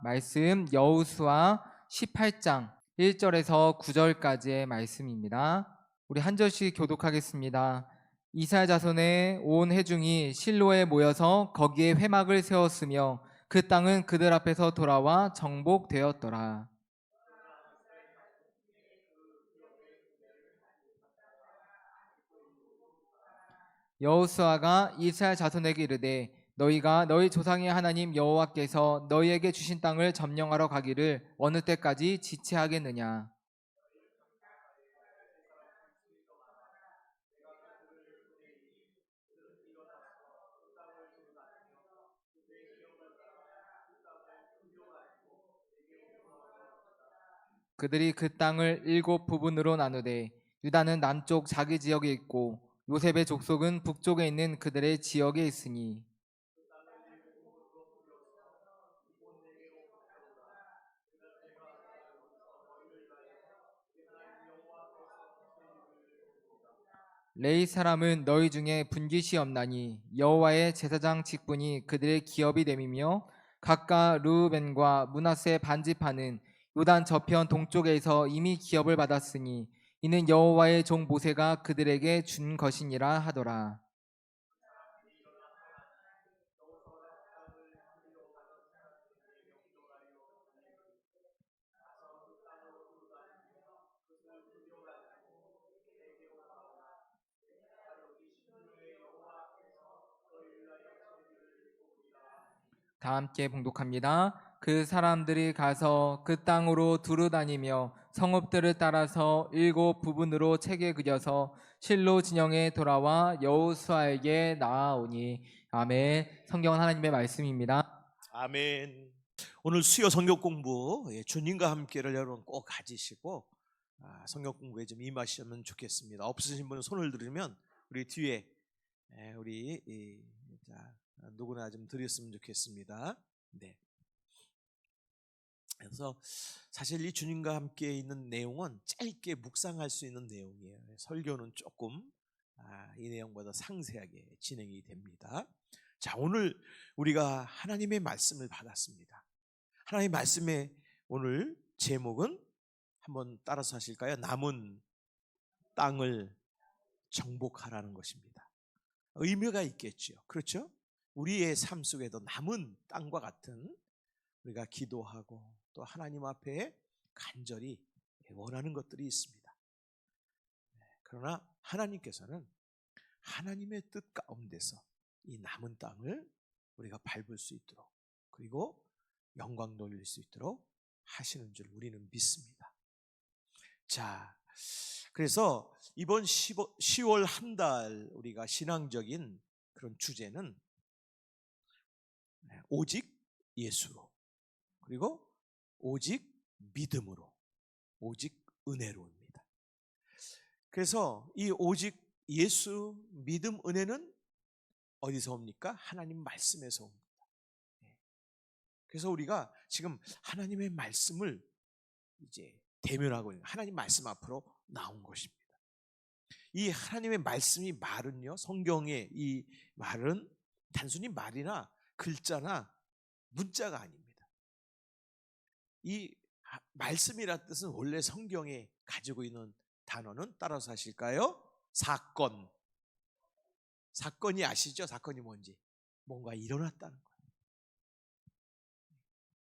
말씀 여호수아 18장 1절에서 9절까지의 말씀입니다. 우리 한 절씩 교독하겠습니다. 이스라엘 자손의 온 회중이 실로에 모여서 거기에 회막을 세웠으며 그 땅은 그들 앞에서 돌아와 정복되었더라. 여호수아가 이스라엘 자손에게 이르되 너희가 너희 조상의 하나님 여호와께서 너희에게 주신 땅을 점령하러 가기를 어느 때까지 지체하겠느냐. 그들이 그 땅을 7부분으로 나누되 유다는 남쪽 자기 지역에 있고 요셉의 족속은 북쪽에 있는 그들의 지역에 있으니 레위 사람은 너희 중에 분깃이 없나니 여호와의 제사장 직분이 그들의 기업이 됨이며 각각 르우벤과 므낫세 반지파는 요단 저편 동쪽에서 이미 기업을 받았으니 이는 여호와의 종 모세가 그들에게 준 것이니라 하더라. 다 함께 봉독합니다. 그 사람들이 가서 그 땅으로 두루 다니며 성읍들을 따라서 7부분으로 책에 그려서 실로 진영에 돌아와 여호수아에게 나아오니. 아멘. 성경은 하나님의 말씀입니다. 아멘. 오늘 수요 성경 공부 주님과 함께를 여러분 꼭 가지시고 성경 공부에 좀 임하시면 좋겠습니다. 없으신 분은 손을 들으면 우리 뒤에 우리 누구나 좀 드렸으면 좋겠습니다. 네. 그래서 사실 이 주님과 함께 있는 내용은 짧게 묵상할 수 있는 내용이에요. 설교는 조금 이 내용보다 상세하게 진행이 됩니다. 자, 오늘 우리가 하나님의 말씀을 받았습니다. 하나님의 말씀의 오늘 제목은 한번 따라서 하실까요? 남은 땅을 정복하라는 것입니다. 의미가 있겠죠. 그렇죠? 우리의 삶 속에도 남은 땅과 같은 우리가 기도하고 또 하나님 앞에 간절히 원하는 것들이 있습니다. 그러나 하나님께서는 하나님의 뜻 가운데서 이 남은 땅을 우리가 밟을 수 있도록 그리고 영광 돌릴 수 있도록 하시는 줄 우리는 믿습니다. 자, 그래서 이번 10월 한 달 우리가 신앙적인 그런 주제는 오직 예수로 그리고 오직 믿음으로 오직 은혜로입니다. 그래서 이 오직 예수 믿음 은혜는 어디서 옵니까? 하나님 말씀에서 옵니다. 그래서 우리가 지금 하나님의 말씀을 이제 대면하고 있는 하나님 말씀 앞으로 나온 것입니다. 이 하나님의 말씀이 말은요, 성경의 이 말은 단순히 말이나 글자나 문자가 아닙니다. 이 말씀이라는 뜻은 원래 성경에 가지고 있는 단어는 따라서 하실까요? 사건. 사건이 아시죠? 사건이 뭔지. 뭔가 일어났다는 거예요.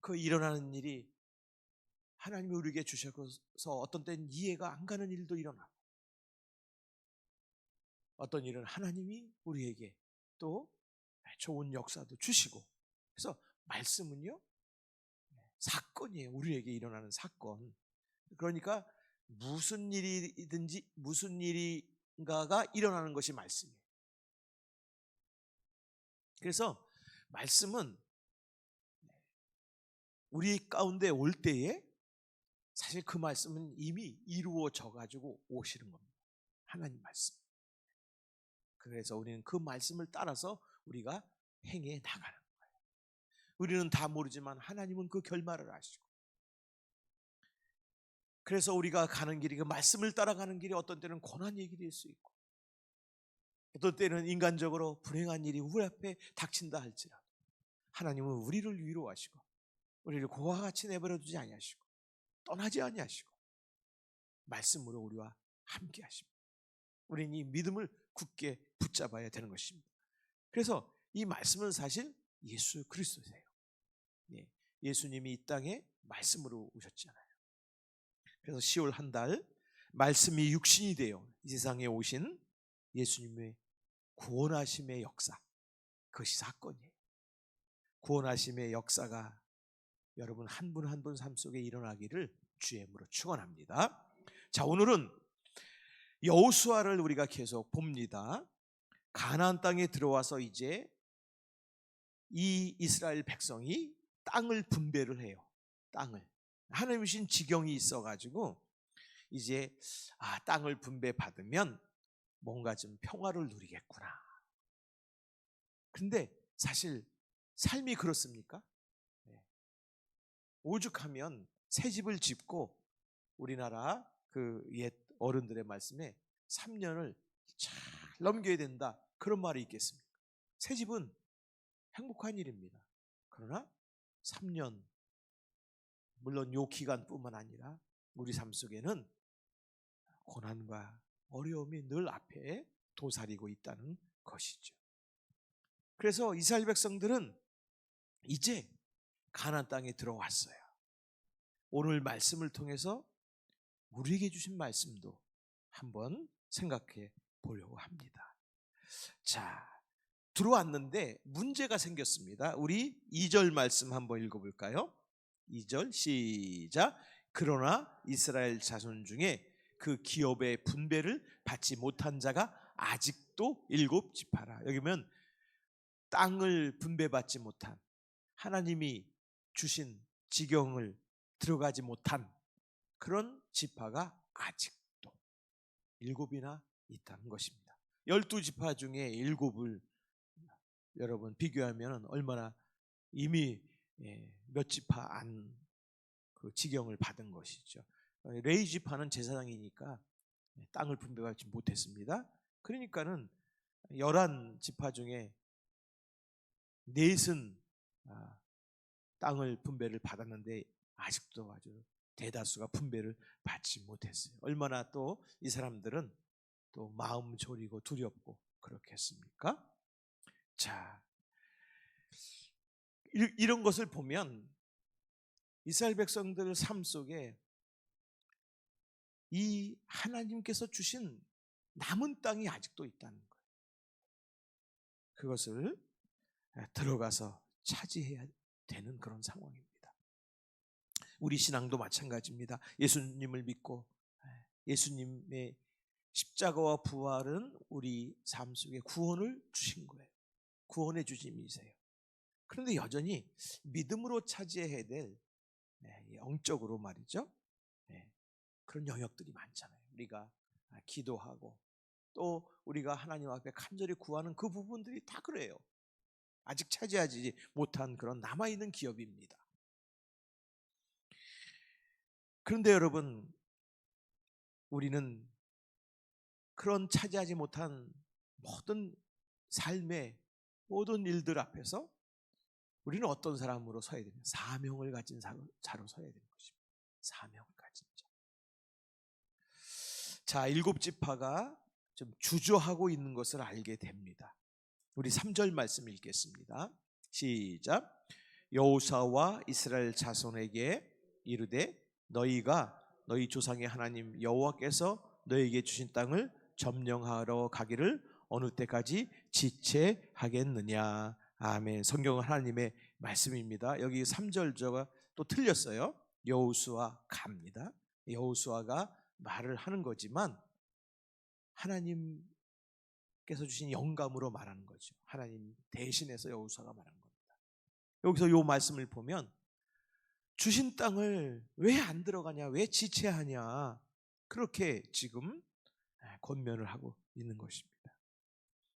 그 일어나는 일이 하나님이 우리에게 주셔서 어떤 때는 이해가 안 가는 일도 일어나고 어떤 일은 하나님이 우리에게 또 좋은 역사도 주시고 그래서 말씀은요 사건이에요. 우리에게 일어나는 사건. 그러니까 무슨 일이든지 무슨 일인가가 일어나는 것이 말씀이에요. 그래서 말씀은 우리 가운데 올 때에 사실 그 말씀은 이미 이루어져 가지고 오시는 겁니다. 하나님 말씀. 그래서 우리는 그 말씀을 따라서 우리가 행해 나가는 거예요. 우리는 다 모르지만 하나님은 그 결말을 아시고 그래서 우리가 가는 길이 그 말씀을 따라가는 길이 어떤 때는 고난의 길일 수 있고 어떤 때는 인간적으로 불행한 일이 우리 앞에 닥친다 할지라도 하나님은 우리를 위로하시고 우리를 고와 같이 내버려 두지 아니하시고 떠나지 아니하시고 말씀으로 우리와 함께 하십니다. 우리는 이 믿음을 굳게 붙잡아야 되는 것입니다. 그래서 이 말씀은 사실 예수 그리스도세요. 예, 예수님이 이 땅에 말씀으로 오셨잖아요. 그래서 10월 한 달 말씀이 육신이 되어 이 세상에 오신 예수님의 구원하심의 역사, 그것이 사건이에요. 구원하심의 역사가 여러분 한 분 한 분 삶 속에 일어나기를 주의 이름으로 축원합니다. 자, 오늘은 여호수아를 우리가 계속 봅니다. 가나안 땅에 들어와서 이제 이 이스라엘 백성이 땅을 분배를 해요. 땅을 하나님 주신 지경이 있어가지고 이제 땅을 분배받으면 뭔가 좀 평화를 누리겠구나. 근데 사실 삶이 그렇습니까? 오죽하면 새 집을 짓고 우리나라 그 옛 어른들의 말씀에 3년을 잘 넘겨야 된다, 그런 말이 있겠습니까? 새 집은 행복한 일입니다. 그러나 3년, 물론 요 기간뿐만 아니라 우리 삶 속에는 고난과 어려움이 늘 앞에 도사리고 있다는 것이죠. 그래서 이스라엘 백성들은 이제 가나안 땅에 들어왔어요. 오늘 말씀을 통해서 우리에게 주신 말씀도 한번 생각해 보려고 합니다. 자, 들어왔는데 문제가 생겼습니다. 우리 2절 말씀 한번 읽어볼까요? 2절 시작. 그러나 이스라엘 자손 중에 그 기업의 분배를 받지 못한 자가 아직도 7지파라. 여기면 땅을 분배받지 못한, 하나님이 주신 지경을 들어가지 못한 그런 지파가 아직도 7이나 있다는 것입니다. 12지파 중에 7을 여러분 비교하면 얼마나 이미 몇 지파 안 그 지경을 받은 것이죠. 레위 지파는 제사장이니까 땅을 분배받지 못했습니다. 그러니까는 11지파 중에 넷은 땅을 분배를 받았는데 아직도 아주 대다수가 분배를 받지 못했어요. 얼마나 또 이 사람들은 또 마음 졸이고 두렵고 그렇겠습니까? 자, 이런 것을 보면 이스라엘 백성들 삶 속에 이 하나님께서 주신 남은 땅이 아직도 있다는 거예요. 그것을 들어가서 차지해야 되는 그런 상황입니다. 우리 신앙도 마찬가지입니다. 예수님을 믿고 예수님의 십자가와 부활은 우리 삶 속에 구원을 주신 거예요. 구원의 주님이세요. 그런데 여전히 믿음으로 차지해야 될 영적으로 말이죠, 그런 영역들이 많잖아요. 우리가 기도하고 또 우리가 하나님 앞에 간절히 구하는 그 부분들이 다 그래요. 아직 차지하지 못한 그런 남아있는 기업입니다. 그런데 여러분, 우리는 그런 차지하지 못한 모든 삶의 모든 일들 앞에서 우리는 어떤 사람으로 서야 됩니까? 사명을 가진 자로 서야 되는 것입니다. 사명을 가진 자. 자, 7지파가 좀 주저하고 있는 것을 알게 됩니다. 우리 3절 말씀 읽겠습니다. 시작. 여호수아와 이스라엘 자손에게 이르되 너희가 너희 조상의 하나님 여호와께서 너희에게 주신 땅을 점령하러 가기를 어느 때까지 지체하겠느냐. 아멘. 성경은 하나님의 말씀입니다. 여기 3절저가 또 틀렸어요. 여호수아 갑니다. 여호수아가 말을 하는 거지만 하나님께서 주신 영감으로 말하는 거죠. 하나님 대신해서 여호수아가 말한 겁니다. 여기서 이 말씀을 보면 주신 땅을 왜 안 들어가냐, 왜 지체하냐, 그렇게 지금 권면을 하고 있는 것입니다.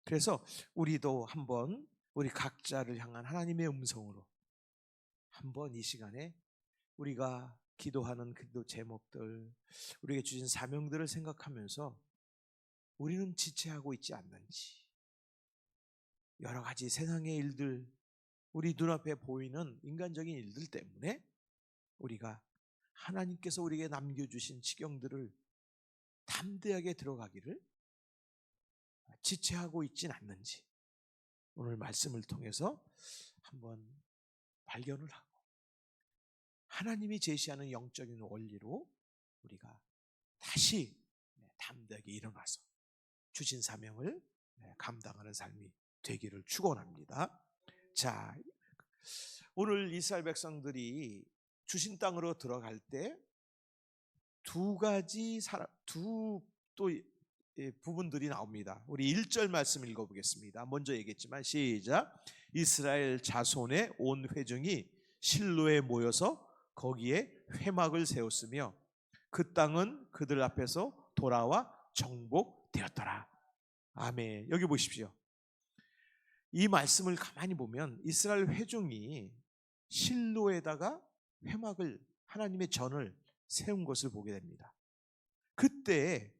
그래서 우리도 한번 우리 각자를 향한 하나님의 음성으로 한번 이 시간에 우리가 기도하는 기도 제목들, 우리에게 주신 사명들을 생각하면서 우리는 지체하고 있지 않는지, 여러 가지 세상의 일들, 우리 눈앞에 보이는 인간적인 일들 때문에 우리가 하나님께서 우리에게 남겨주신 지경들을 담대하게 들어가기를 지체하고 있진 않는지 오늘 말씀을 통해서 한번 발견을 하고 하나님이 제시하는 영적인 원리로 우리가 다시 담대하게 일어나서 주신 사명을 감당하는 삶이 되기를 축원합니다. 자, 오늘 이스라엘 백성들이 주신 땅으로 들어갈 때 두 가지 부분들이 나옵니다. 우리 1절 말씀 읽어보겠습니다. 먼저 얘기했지만 시작. 이스라엘 자손의 온 회중이 실로에 모여서 거기에 회막을 세웠으며 그 땅은 그들 앞에서 돌아와 정복되었더라. 아멘. 여기 보십시오. 이 말씀을 가만히 보면 이스라엘 회중이 실로에다가 회막을 하나님의 전을 세운 것을 보게 됩니다. 그때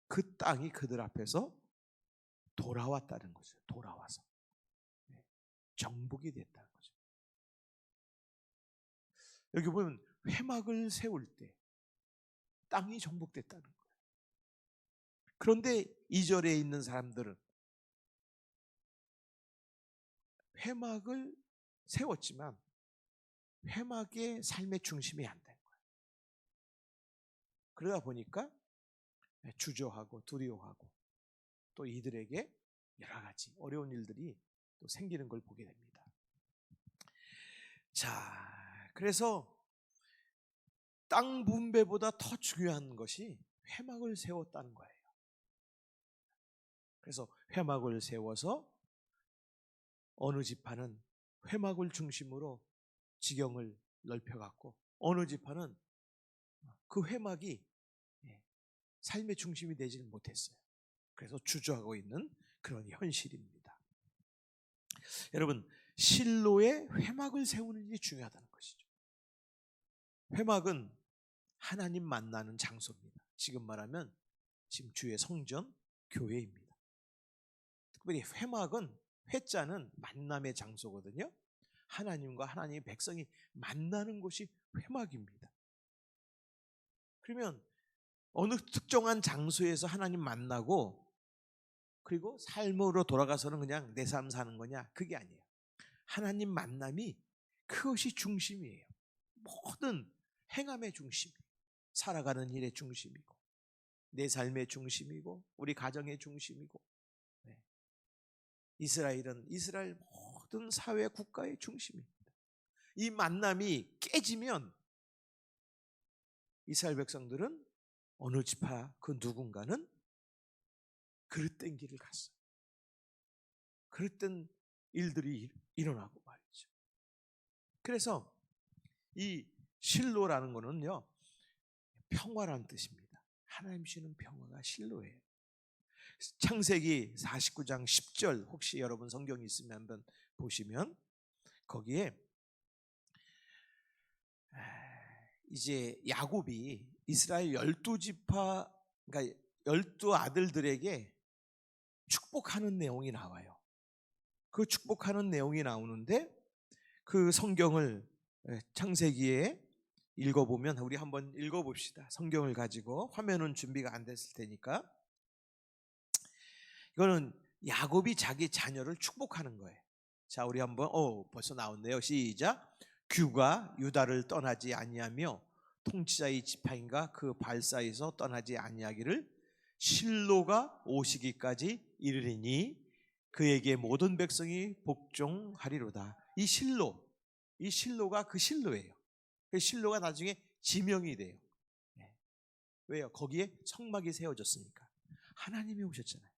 그 땅이 그들 앞에서 돌아왔다는 거죠. 돌아와서 정복이 됐다는 거죠. 여기 보면 회막을 세울 때 땅이 정복됐다는 거예요. 그런데 2절에 있는 사람들은 회막을 세웠지만 회막의 삶의 중심이 안 된 거예요. 그러다 보니까 주저하고 두려워하고 또 이들에게 여러 가지 어려운 일들이 또 생기는 걸 보게 됩니다. 자, 그래서 땅 분배보다 더 중요한 것이 회막을 세웠다는 거예요. 그래서 회막을 세워서 어느 지파는 회막을 중심으로 지경을 넓혀갔고 어느 지파는 그 회막이 삶의 중심이 되지는 못했어요. 그래서 주저하고 있는 그런 현실입니다. 여러분, 실로에 회막을 세우는 일이 중요하다는 것이죠. 회막은 하나님 만나는 장소입니다. 지금 말하면 지금 주의 성전, 교회입니다. 특별히 회막은 회자는 만남의 장소거든요. 하나님과 하나님의 백성이 만나는 곳이 회막입니다. 그러면 어느 특정한 장소에서 하나님 만나고 그리고 삶으로 돌아가서는 그냥 내 삶 사는 거냐? 그게 아니에요. 하나님 만남이 그것이 중심이에요. 모든 행함의 중심, 살아가는 일의 중심이고 내 삶의 중심이고 우리 가정의 중심이고 이스라엘은 이스라엘 모든 사회 국가의 중심입니다. 이 만남이 깨지면 이스라엘 백성들은 어느 지파 그 누군가는 그릇된 길을 갔어요. 그릇된 일들이 일어나고 말이죠. 그래서 이 실로라는 거는요 평화라는 뜻입니다. 하나님 주시는 평화가 실로예요. 창세기 49장 10절 혹시 여러분 성경이 있으면 한번 보시면 거기에 이제 야곱이 이스라엘 12지파 그러니까 12아들들에게 축복하는 내용이 나와요. 그 축복하는 내용이 나오는데 그 성경을 창세기에 읽어보면 우리 한번 읽어봅시다. 성경을 가지고 화면은 준비가 안 됐을 테니까 이거는 야곱이 자기 자녀를 축복하는 거예요. 자, 우리 한번 벌써 나왔네요. 시작. 규가 유다를 떠나지 아니하며 통치자의 지팡이가 그 발사에서 떠나지 아니하기를 실로가 오시기까지 이르리니 그에게 모든 백성이 복종하리로다. 이 실로가 그 실로예요. 그 실로가 나중에 지명이 돼요. 왜요? 거기에 성막이 세워졌으니까. 하나님이 오셨잖아요.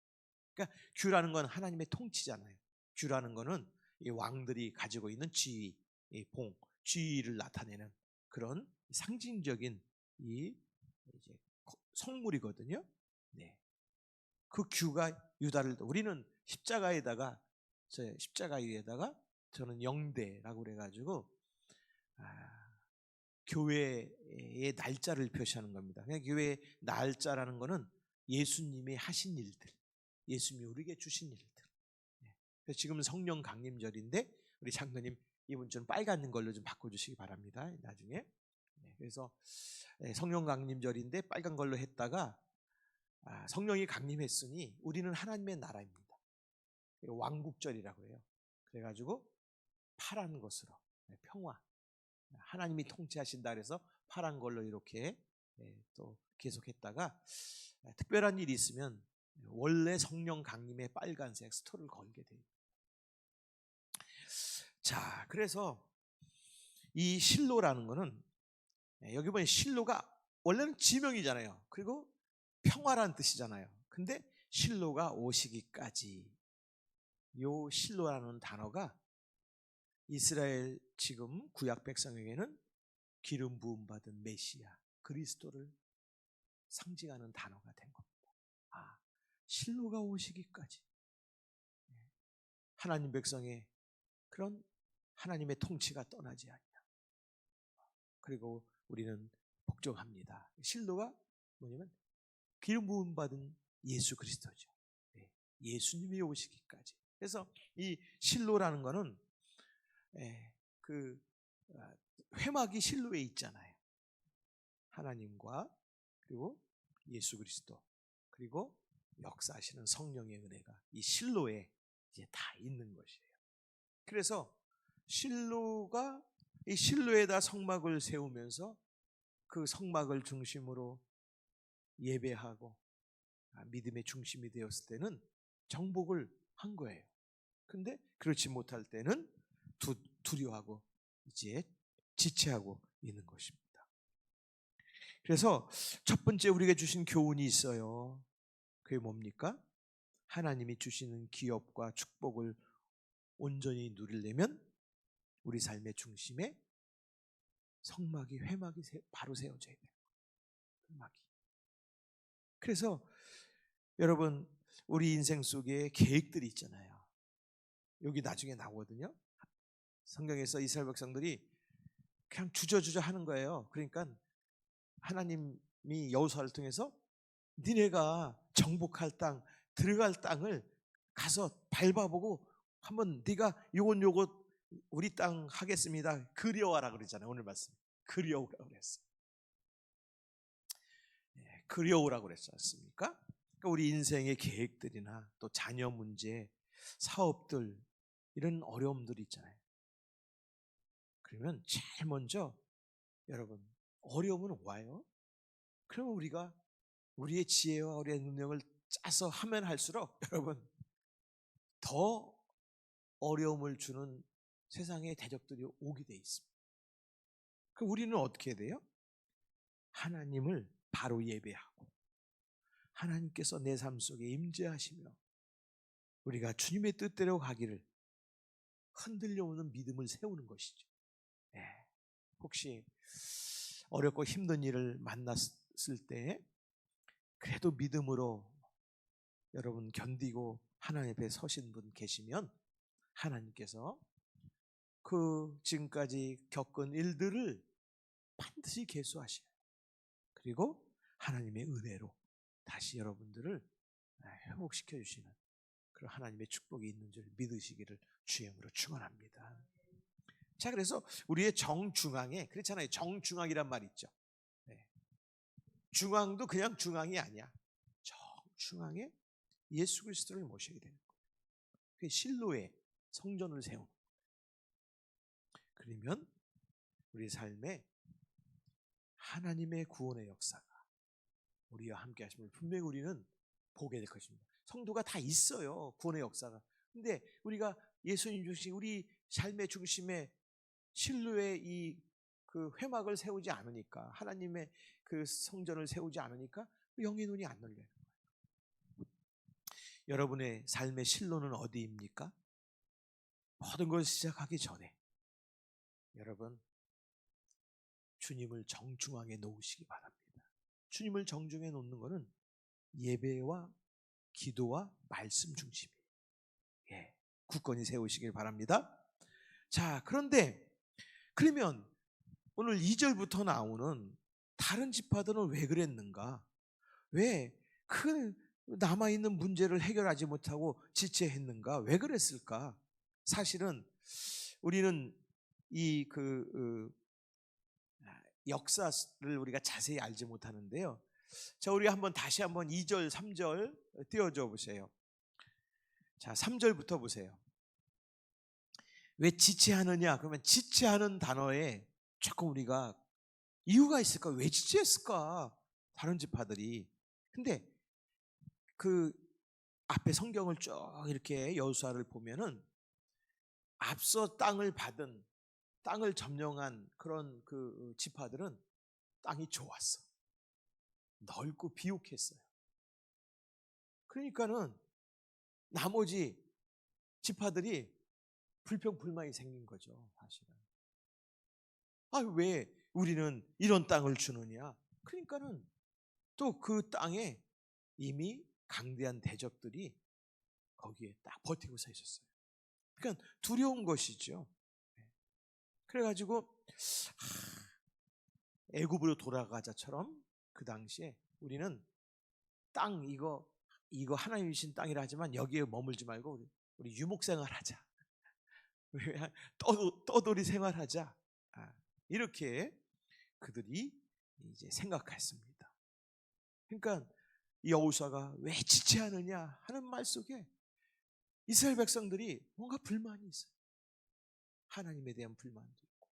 그러니까 규라는 건 하나님의 통치잖아요. 규라는 거는 이 왕들이 가지고 있는 지위, 봉, 지위를 나타내는 그런 상징적인 이 이제 성물이거든요. 네. 그 규가 유다를 우리는 십자가 위에다가 저는 영대라고 그래가지고 교회의 날짜를 표시하는 겁니다. 그냥 교회의 날짜라는 거는 예수님이 하신 일들, 예수님이 우리에게 주신 일들. 그래서 지금은 성령 강림절인데 우리 장로님 이분 좀 빨간 걸로 좀 바꿔주시기 바랍니다. 나중에. 그래서 성령 강림절인데 빨간 걸로 했다가 성령이 강림했으니 우리는 하나님의 나라입니다. 왕국절이라고 해요. 그래가지고 파란 것으로 평화, 하나님이 통치하신다 그래서 파란 걸로 이렇게 또 계속했다가 특별한 일이 있으면 원래 성령 강림의 빨간색 스토를 걸게 돼요. 자, 그래서 이 실로라는 거는 여기 보면 실로가 원래는 지명이잖아요. 그리고 평화란 뜻이잖아요. 근데 실로가 오시기까지, 요 실로라는 단어가 이스라엘 지금 구약 백성에게는 기름 부음 받은 메시아 그리스도를 상징하는 단어가 된 겁니다. 실로가 오시기까지 하나님 백성의 그런 하나님의 통치가 떠나지 않냐. 그리고 우리는 복종합니다. 실로가 뭐냐면 기름 부음 받은 예수 그리스도죠. 예수님이 오시기까지. 그래서 이 실로라는 거는 그 회막이 실로에 있잖아요. 하나님과 그리고 예수 그리스도 그리고 역사하시는 성령의 은혜가 이 실로에 이제 다 있는 것이에요. 그래서 실로가 이 실로에다 성막을 세우면서 그 성막을 중심으로 예배하고 믿음의 중심이 되었을 때는 정복을 한 거예요. 근데 그렇지 못할 때는 두려워하고 이제 지체하고 있는 것입니다. 그래서 첫 번째 우리에게 주신 교훈이 있어요. 그게 뭡니까? 하나님이 주시는 기업과 축복을 온전히 누리려면 우리 삶의 중심에 성막이 회막이 바로 세워져야 돼요. 회막이. 그래서 여러분 우리 인생 속에 계획들이 있잖아요. 여기 나중에 나오거든요. 성경에서 이스라엘 백성들이 그냥 주저주저 하는 거예요. 그러니까 하나님이 여호수아를 통해서 니네가 정복할 땅, 들어갈 땅을 가서 밟아보고 한번 네가 요것 우리 땅 하겠습니다. 그려와라 그러잖아요. 오늘 말씀 그려오라고 그랬어요. 그려오라고 그랬지 않습니까? 그러니까 우리 인생의 계획들이나 또 자녀 문제, 사업들 이런 어려움들이 있잖아요. 그러면 제일 먼저 여러분 어려움은 와요. 그러면 우리가 우리의 지혜와 우리의 능력을 짜서 하면 할수록 여러분 더 어려움을 주는 세상의 대적들이 오게 돼 있습니다. 그럼 우리는 어떻게 해야 돼요? 하나님을 바로 예배하고 하나님께서 내 삶 속에 임재하시며 우리가 주님의 뜻대로 가기를 흔들려 오는 믿음을 세우는 것이죠. 혹시 어렵고 힘든 일을 만났을 때 그래도 믿음으로 여러분 견디고 하나님 앞에 서신 분 계시면 하나님께서 그 지금까지 겪은 일들을 반드시 계수하셔요. 그리고 하나님의 은혜로 다시 여러분들을 회복시켜 주시는 그런 하나님의 축복이 있는 줄 믿으시기를 주임으로 축원합니다. 자, 그래서 우리의 정중앙에 그렇잖아요. 정중앙이란 말 있죠. 중앙도 그냥 중앙이 아니야. 정중앙에 예수 그리스도를 모셔야 되는 거예요. 그게 실로에 성전을 세우는 거예요. 그러면 우리 삶에 하나님의 구원의 역사가 우리와 함께 하심을 분명히 우리는 보게 될 것입니다. 성도가 다 있어요. 구원의 역사가. 근데 우리가 예수님 주신 우리 삶의 중심에 실로의 이 그 회막을 세우지 않으니까 하나님의 그 성전을 세우지 않으니까 영의 눈이 안 열려요. 여러분의 삶의 실로는 어디입니까? 모든 걸 시작하기 전에 여러분 주님을 정중앙에 놓으시기 바랍니다. 주님을 정중에 놓는 것은 예배와 기도와 말씀 중심이에요. 굳건히 세우시길 바랍니다. 자, 그런데 그러면 오늘 2절부터 나오는 다른 지파들은 왜 그랬는가? 왜 큰 남아있는 문제를 해결하지 못하고 지체했는가? 왜 그랬을까? 사실은 우리는 이 역사를 우리가 자세히 알지 못하는데요. 자, 우리 다시 한번 2절, 3절 띄워줘 보세요. 자, 3절부터 보세요. 왜 지체하느냐? 그러면 지체하는 단어에 조금 우리가 이유가 있을까? 왜 지체했을까? 다른 지파들이. 근데 그 앞에 성경을 쭉 이렇게 여호수아를 보면은 앞서 땅을 받은, 땅을 점령한 그런 그 지파들은 땅이 좋았어. 넓고 비옥했어요. 그러니까는 나머지 지파들이 불평불만이 생긴 거죠, 사실은. 왜 우리는 이런 땅을 주느냐? 그러니까는 또 그 땅에 이미 강대한 대적들이 거기에 딱 버티고 서 있었어요. 그러니까 두려운 것이죠. 그래가지고 애굽으로 돌아가자처럼 그 당시에 우리는 땅 이거 하나님 주신 땅이라 하지만 여기에 머물지 말고 우리 유목 생활하자. 떠돌이 생활하자. 이렇게 그들이 이제 생각했습니다. 그러니까 여호수아가 왜 지체하느냐 하는 말 속에 이스라엘 백성들이 뭔가 불만이 있어요. 하나님에 대한 불만도 있고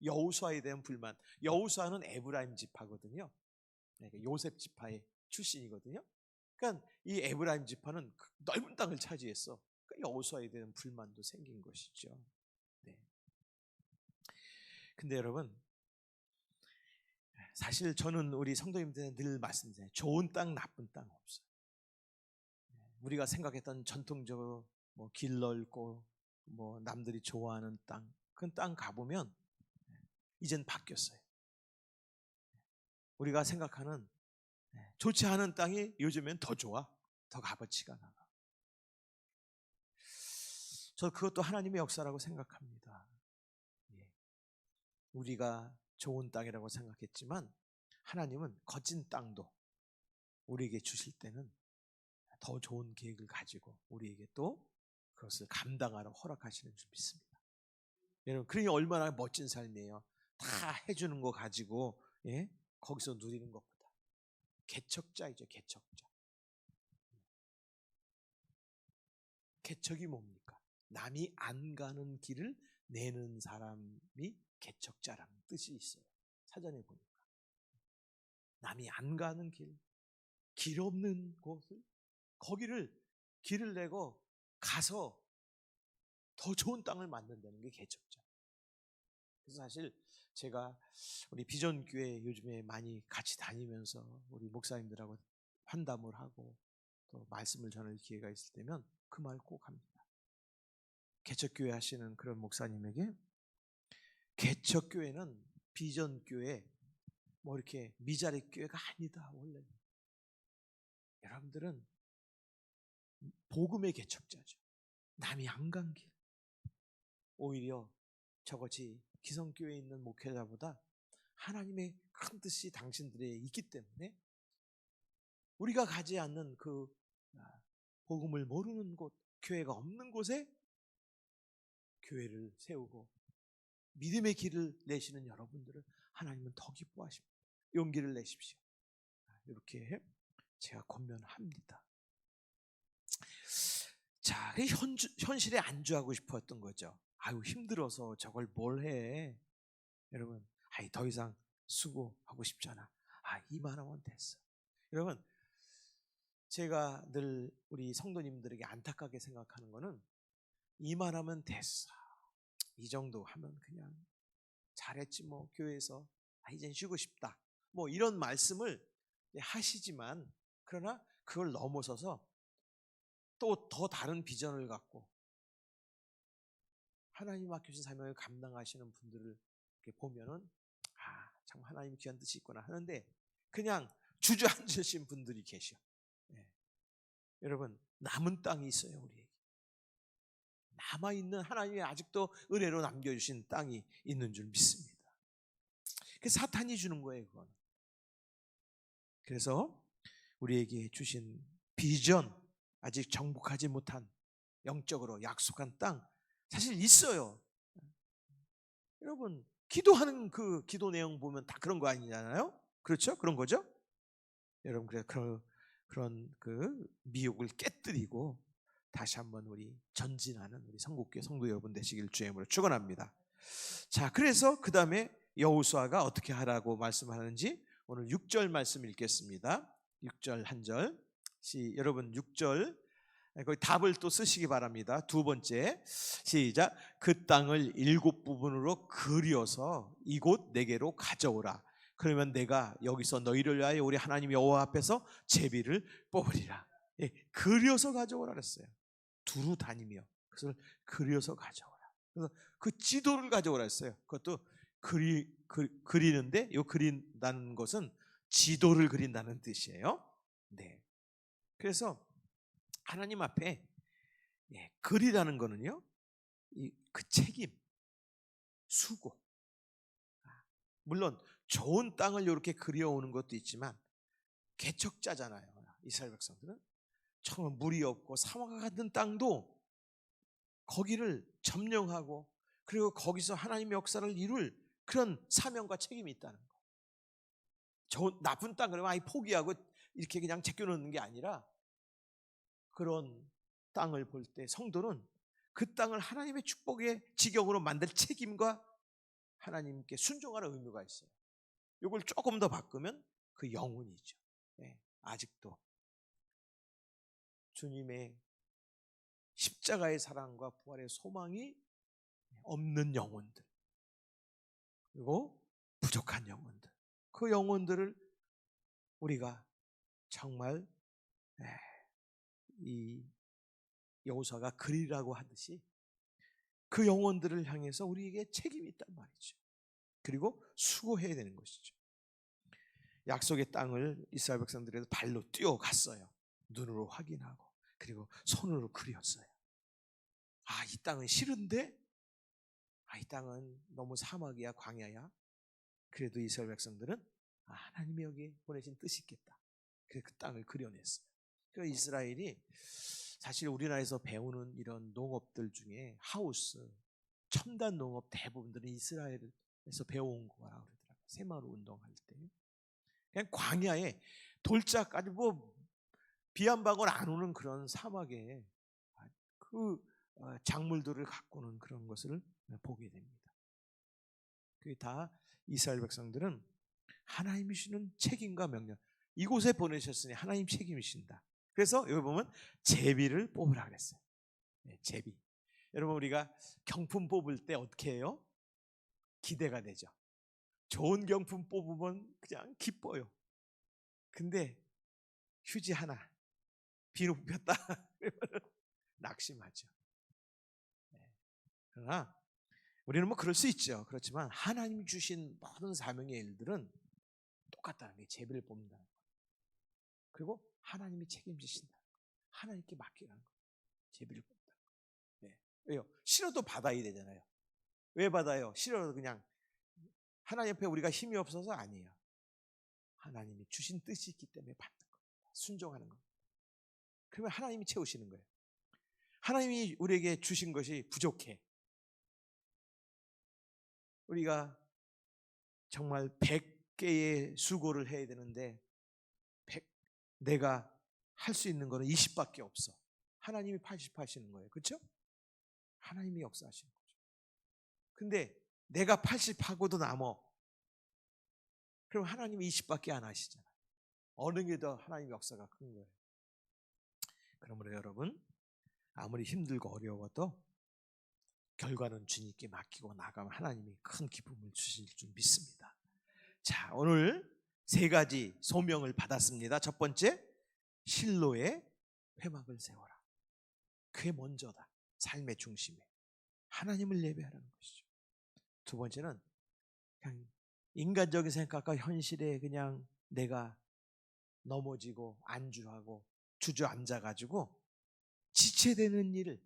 여호수아에 대한 불만. 여호수아는 에브라임 지파거든요. 요셉 지파의 출신이거든요. 그러니까 이 에브라임 지파는 넓은 땅을 차지했어. 그러니까 여호수아에 대한 불만도 생긴 것이죠. 네. 근데 여러분, 사실 저는 우리 성도님들한테 늘 말씀드려요. 좋은 땅, 나쁜 땅 없어요. 우리가 생각했던 전통적으로 길 넓고 남들이 좋아하는 땅, 그 땅 가보면 이젠 바뀌었어요. 우리가 생각하는 좋지 않은 땅이 요즘엔 더 좋아, 더 값어치가 나가. 저 그것도 하나님의 역사라고 생각합니다. 우리가 좋은 땅이라고 생각했지만 하나님은 거친 땅도 우리에게 주실 때는 더 좋은 계획을 가지고 우리에게 또 그것을 감당하러 허락하시는 줄 믿습니다. 여러분, 그러니 얼마나 멋진 삶이에요. 다 해주는 거 가지고 거기서 누리는 것보다. 개척자이죠, 개척자. 개척이 뭡니까? 남이 안 가는 길을 내는 사람이 개척자라는 뜻이 있어요. 사전에 보니까 남이 안 가는 길 없는 곳을 거기를 길을 내고 가서 더 좋은 땅을 만든다는 게 개척자. 그래서 사실 제가 우리 비전교회 요즘에 많이 같이 다니면서 우리 목사님들하고 환담을 하고 또 말씀을 전할 기회가 있을 때면 그 말 꼭 합니다. 개척교회 하시는 그런 목사님에게 개척교회는 비전교회 이렇게 미자리 교회가 아니다. 원래 여러분들은 복음의 개척자죠. 남이 안 간 길. 오히려 저것이 기성교회에 있는 목회자보다 하나님의 큰 뜻이 당신들에 있기 때문에 우리가 가지 않는 그 복음을 모르는 곳, 교회가 없는 곳에 교회를 세우고 믿음의 길을 내시는 여러분들을 하나님은 더 기뻐하십니다. 용기를 내십시오. 이렇게 제가 권면합니다. 자, 현실에 안주하고 싶었던 거죠. 힘들어서 저걸 뭘 해. 여러분, 더 이상 수고하고 싶잖아. 이만하면 됐어. 여러분, 제가 늘 우리 성도님들에게 안타깝게 생각하는 거는 이만하면 됐어. 이 정도 하면 그냥 잘했지 교회에서 이젠 쉬고 싶다. 이런 말씀을 하시지만 그러나 그걸 넘어서서 또 더 다른 비전을 갖고 하나님 맡겨주신 사명을 감당하시는 분들을 이렇게 보면은 참 하나님 귀한 뜻이 있구나 하는데 그냥 주저앉으신 분들이 계셔. 여러분, 남은 땅이 있어요. 우리에게 남아있는 하나님이 아직도 은혜로 남겨주신 땅이 있는 줄 믿습니다. 그래서 사탄이 주는 거예요, 그건. 그래서 우리에게 주신 비전, 아직 정복하지 못한 영적으로 약속한 땅 사실 있어요. 여러분 기도하는 그 기도 내용 보면 다 그런 거 아니잖아요? 그렇죠? 그런 거죠? 여러분 그런 그 미혹을 깨뜨리고 다시 한번 우리 전진하는 우리 성국교 성도 여러분 되시길 주의 이름으로 축원합니다. 자, 그래서 그 다음에 여호수아가 어떻게 하라고 말씀하는지 오늘 6절 말씀 읽겠습니다. 6절 한 절. 여러분 6절 거기 답을 또 쓰시기 바랍니다. 두 번째 시작. 그 땅을 7부분으로 그려서 이곳 내게로 가져오라. 그러면 내가 여기서 너희를 위하여 우리 하나님 여호와 앞에서 제비를 뽑으리라. 예, 그려서 가져오라 그랬어요. 두루 다니며 그것을 그려서 가져오라. 그래서 그 지도를 가져오라 했어요. 그것도 그리는데 이 그린다는 것은 지도를 그린다는 뜻이에요. 네. 그래서 하나님 앞에 그리라는 거는요, 그 책임, 수고. 물론 좋은 땅을 이렇게 그려오는 것도 있지만 개척자잖아요. 이스라엘 백성들은 정말 물이 없고 사막과 같은 땅도 거기를 점령하고 그리고 거기서 하나님의 역사를 이룰 그런 사명과 책임이 있다는 거. 좋은 나쁜 땅 그러면 아예 포기하고 이렇게 그냥 제껴놓는 게 아니라 그런 땅을 볼 때 성도는 그 땅을 하나님의 축복의 지경으로 만들 책임과 하나님께 순종하는 의무가 있어요. 이걸 조금 더 바꾸면 그 영혼이죠. 네, 아직도 주님의 십자가의 사랑과 부활의 소망이 없는 영혼들, 그리고 부족한 영혼들, 그 영혼들을 우리가 정말 이 여호수아가 그리라고 하듯이 그 영혼들을 향해서 우리에게 책임이 있단 말이죠. 그리고 수고해야 되는 것이죠. 약속의 땅을 이스라엘 백성들이 발로 뛰어갔어요. 눈으로 확인하고 그리고 손으로 그렸어요. 아, 이 땅은 싫은데? 아, 이 땅은 너무 사막이야, 광야야. 그래도 이스라엘 백성들은 하나님이 여기 보내신 뜻이 있겠다. 그래서 그 땅을 그려냈어요. 그 이스라엘이 사실 우리나라에서 배우는 이런 농업들 중에 하우스, 첨단 농업 대부분들은 이스라엘에서 배워온 거라고 그러더라고요. 새마을 운동할 때. 그냥 광야에 돌짝까지 비 한 방울 안 오는 그런 사막에 그 작물들을 가꾸는 그런 것을 보게 됩니다. 그게 다 이스라엘 백성들은 하나님이 주시는 책임과 명령, 이곳에 보내셨으니 하나님 책임이신다. 그래서 여기 보면 제비를 뽑으라 그랬어요. 네, 제비. 여러분 우리가 경품 뽑을 때 어떻게 해요? 기대가 되죠. 좋은 경품 뽑으면 그냥 기뻐요. 근데 휴지 하나 비로 뽑혔다 그러면 낙심하죠. 네. 그러나 우리는 그럴 수 있죠. 그렇지만 하나님이 주신 모든 사명의 일들은 똑같다는 게 제비를 뽑는다는 거예요. 그리고 하나님이 책임지신다. 하나님께 맡기라는 거예요. 제비를 뽑는다. 네. 왜요? 싫어도 받아야 되잖아요. 왜 받아요? 싫어도 그냥 하나님 옆에 우리가 힘이 없어서 아니에요. 하나님이 주신 뜻이 있기 때문에 받는 겁니다. 순종하는 겁니다. 그러면 하나님이 채우시는 거예요. 하나님이 우리에게 주신 것이 부족해. 우리가 정말 100개의 수고를 해야 되는데 내가 할 수 있는 거는 20밖에 없어. 하나님이 80 하시는 거예요. 그렇죠? 하나님이 역사하시는 거죠. 근데 내가 80 하고도 남어. 그럼 하나님이 20밖에 안 하시잖아요. 어느 게 더 하나님의 역사가 큰 거예요. 그러므로 여러분 아무리 힘들고 어려워도 결과는 주님께 맡기고 나가면 하나님이 큰 기쁨을 주실 줄 믿습니다. 자, 오늘 3가지 소명을 받았습니다. 첫 번째, 실로의 회막을 세워라. 그게 먼저다. 삶의 중심에 하나님을 예배하라는 것이죠. 두 번째는 그냥 인간적인 생각과 현실에 그냥 내가 넘어지고 안주하고 주저앉아가지고 지체되는 일을,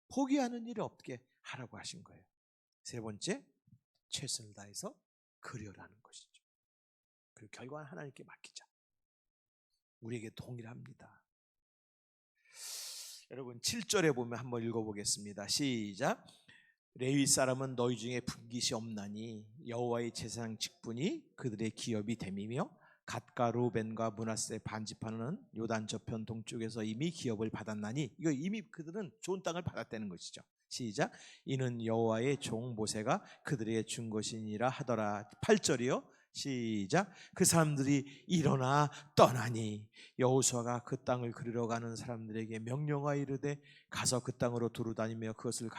포기하는 일을 없게 하라고 하신 거예요. 세 번째, 최선을 다해서 그려라는 것이죠. 그리고 결과는 하나님께 맡기자. 우리에게 동일합니다. 여러분 7절에 보면 한번 읽어보겠습니다. 시작. 레위 사람은 너희 중에 분깃이 없나니 여호와의 제사장 직분이 그들의 기업이 됨이며 갓과 루벤과 므낫세 반지파는 요단 저편 동쪽에서 이미 기업을 받았나니, 이거 이미 그들은 좋은 땅을 받았다는 것이죠. 시작. 이는 여호와의 종 모세가 그들에게 준 것이니라 하더라. 8절이요. 시작. 그 사람들이 일어나 떠나니 여호수아가 그 땅을 그리러 가는 사람들에게 명령하여 이르되 가서 그 땅으로 두루 다니며 그것을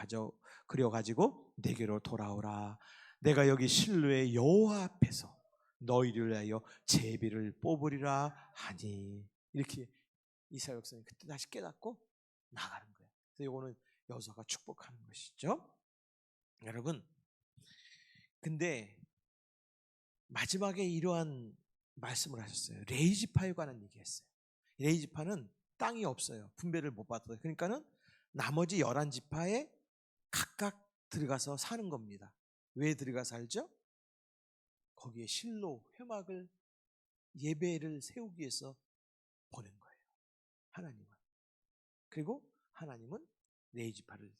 그려 가지고 내게로 돌아오라. 내가 여기 실로의 여호와 앞에서 너희를 위하여 제비를 뽑으리라 하니. 이렇게 이스라엘 백성이 그때 다시 깨닫고 나가는 거예요. 그래서 이거는 여호수아가 축복하는 것이죠. 여러분, 근데 마지막에 이러한 말씀을 하셨어요. 레이지파에 관한 얘기했어요. 레이지파는 땅이 없어요. 분배를 못 받아요. 그러니까는 나머지 11지파에 각각 들어가서 사는 겁니다. 왜 들어가 살죠? 거기에 실로 회막을, 예배를 세우기 위해서 보낸 거예요. 하나님은. 그리고 하나님은 레이지파를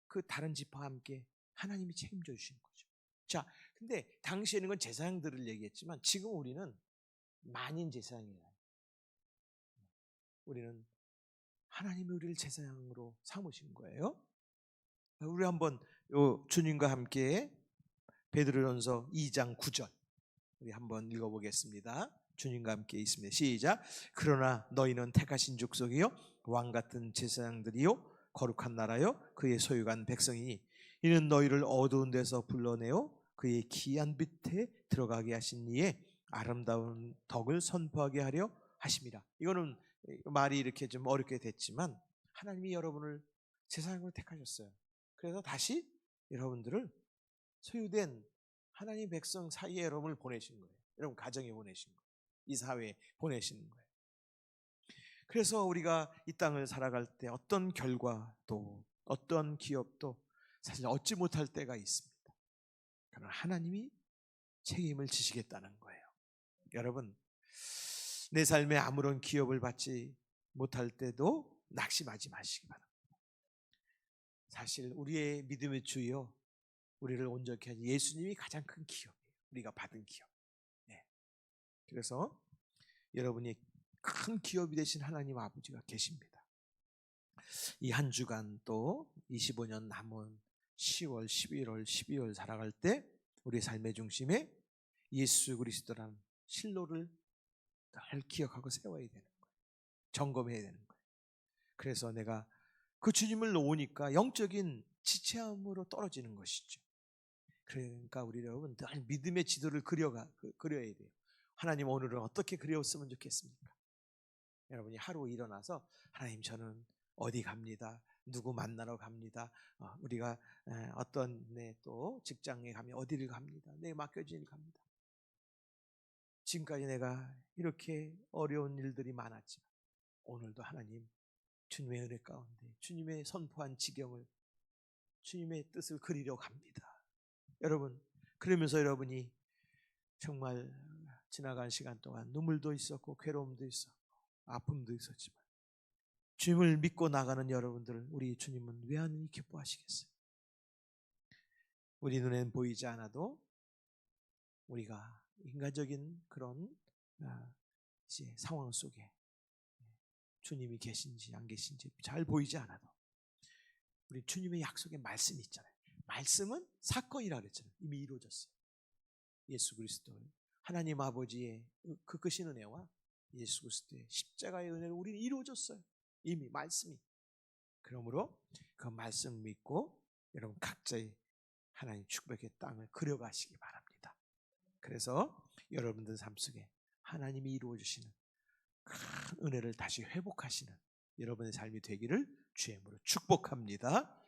그 다른 지파와 함께 하나님이 책임져 주시는 거죠. 자, 근데 당시에는 건 제사장들을 얘기했지만 지금 우리는 만인 제사장이에요. 우리는 하나님이 우리를 제사장으로 삼으신 거예요. 우리 한번 주님과 함께 베드로전서 2장 9절 우리 한번 읽어보겠습니다. 주님과 함께 있습니다. 시작. 그러나 너희는 택하신 족속이요 왕 같은 제사장들이요 거룩한 나라요 그의 소유간 백성이니 이는 너희를 어두운 데서 불러내어 그의 귀한 빛에 들어가게 하신 이의 아름다운 덕을 선포하게 하려 하심이라. 이거는 말이 이렇게 좀 어렵게 됐지만 하나님이 여러분을 제사장으로 택하셨어요. 그래서 다시 여러분들을 소유된 하나님 백성 사이에 여러분을 보내신 거예요. 여러분 가정에 보내신 거예요. 이 사회에 보내시는 거예요. 그래서 우리가 이 땅을 살아갈 때 어떤 결과도 어떤 기업도 사실 얻지 못할 때가 있습니다. 그러나 하나님이 책임을 지시겠다는 거예요. 여러분, 내 삶에 아무런 기업을 받지 못할 때도 낙심하지 마시기 바랍니다. 사실 우리의 믿음의 주요 우리를 온전케 하신 예수님이 가장 큰 기업이에요. 우리가 받은 기업. 네. 그래서 여러분이 큰 기업이 되신 하나님 아버지가 계십니다. 이 한 주간 또 25년 남은 10월, 11월, 12월 살아갈 때 우리 삶의 중심에 예수 그리스도라는 실로를 늘 기억하고 세워야 되는 거예요. 점검해야 되는 거예요. 그래서 내가 그 주님을 놓으니까 영적인 지체함으로 떨어지는 것이죠. 그러니까 우리 여러분 늘 믿음의 지도를 그려야 돼요. 하나님 오늘은 어떻게 그렸으면 좋겠습니까? 여러분이 하루 일어나서 하나님 저는 어디 갑니다. 누구 만나러 갑니다. 우리가 어떤 또 직장에 가면 어디를 갑니다. 내게 맡겨진 일 갑니다. 지금까지 내가 이렇게 어려운 일들이 많았지만 오늘도 하나님 주님의 은혜 가운데 주님의 선포한 지경을 주님의 뜻을 그리려 갑니다. 여러분 그러면서 여러분이 정말 지나간 시간 동안 눈물도 있었고 괴로움도 있었고 아픔도 있었지만 주님을 믿고 나가는 여러분들 우리 주님은 왜 하느니 기뻐하시겠어요? 우리 눈엔 보이지 않아도 우리가 인간적인 그런 이제 상황 속에 주님이 계신지 안 계신지 잘 보이지 않아도 우리 주님의 약속의 말씀이 있잖아요. 말씀은 사건이라 그랬잖아요. 이미 이루어졌어요. 예수 그리스도 하나님 아버지의 그 크신 은혜와 예수 그리스도의 십자가의 은혜로 우리는 이루어졌어요. 이미 말씀이. 그러므로 그 말씀 믿고 여러분 각자의 하나님 축복의 땅을 그려가시기 바랍니다. 그래서 여러분들 삶 속에 하나님이 이루어주시는 큰 은혜를 다시 회복하시는 여러분의 삶이 되기를 주의 이름으로 축복합니다.